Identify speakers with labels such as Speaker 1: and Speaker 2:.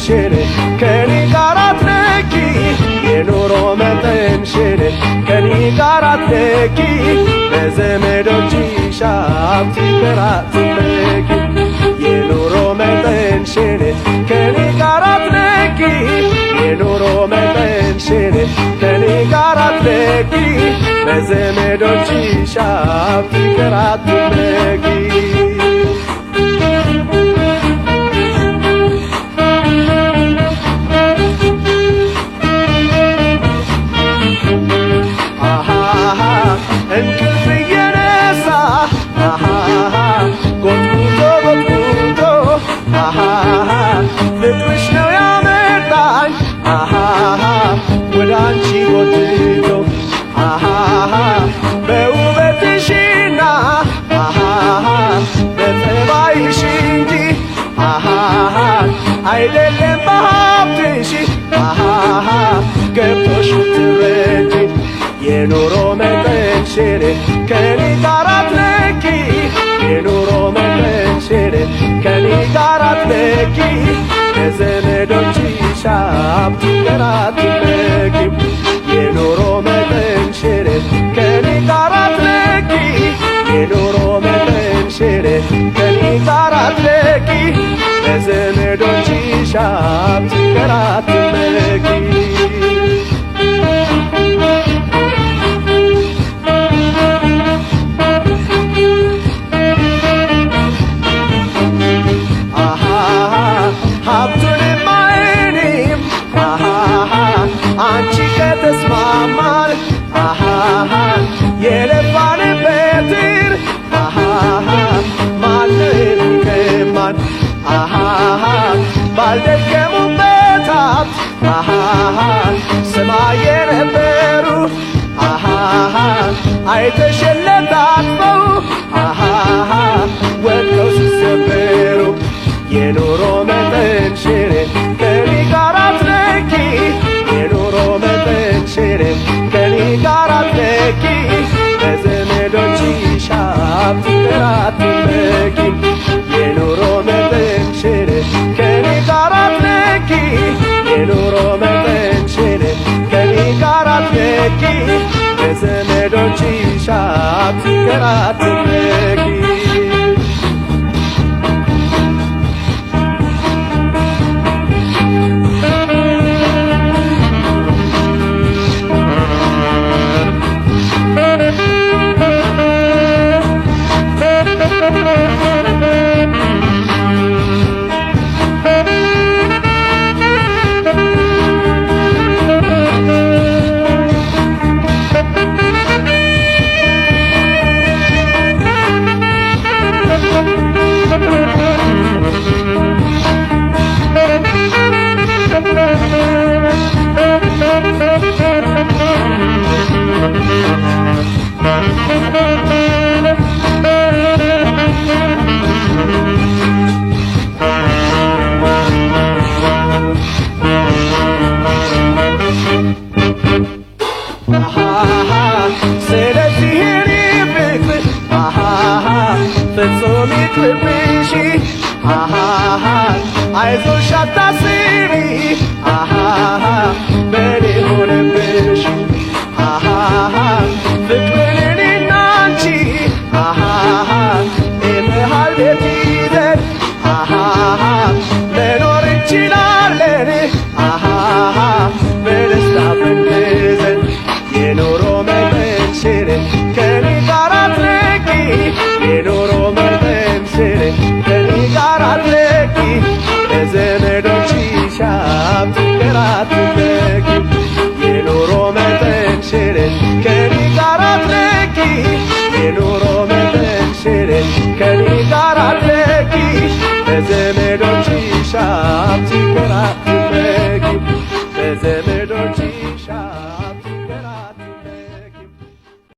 Speaker 1: መጠንሽን ከኔ ጋር አትለኪ የኑሮ መጠንሽን ከኔ ጋር አትለኪ በዘመዶችሽ ሀብት ፍቅር አትለኪ የኑሮ መጠንሽን ከኔ ጋር አትለኪ የኑሮ መጠንሽን ከኔ ጋር አትለኪ በዘመዶችሽ ሀብት ፍቅር አትለኪ እንቅልፍ እየነሳ ጎትጉቶ ጎትጉቶ ፍቅርሽ ነው ያመጣኝ ወደ አንቺ ጎትቶ በውበትሽና በጸባይሽ እንጂ አይደለም በሀብትሽ ገብቶሽ ትረጂ የኑሮ መጠንሽን ከኔ ጋር አትለኪ የኑሮ መጠንሽን ከኔ ጋር አትለኪ በዘመዶችሽ ሀብት ፍቅር አትለኪ የኑሮ መጠንሽን ከኔ ጋር አትለኪ የኑሮ መጠንሽን ከኔ ጋር አትለኪ በዘመዶችሽ ሀብት ፍቅር አትለኪ ሀብቱንም እኔም አንቺ ከተስማማን የለፋንበትን ማንም ከማን ባልደከሙበት ሀብት ስማ የነበሩ አይተሸለታትፈው ወድቀው ሲሰበሩ የኑሮ መጠንሽን ከኔ ጋር አትለኪ የኑሮ መጠንሽን ከኔ ጋር አትለኪ በዘመዶችሽ ሀብት ፍቅር አትለኪ የኑሮ መጠንሽን ከኔ ጋር አትለኪ የኑሮ መጠንሽን ከኔ ጋር አትለኪ በዘመዶችሽ ሀብት ፍቅር አትለኪ ስለዚህ እኔ ፍቅር ፍጹም ይቅርብሽ አይዞሽ አታስቢ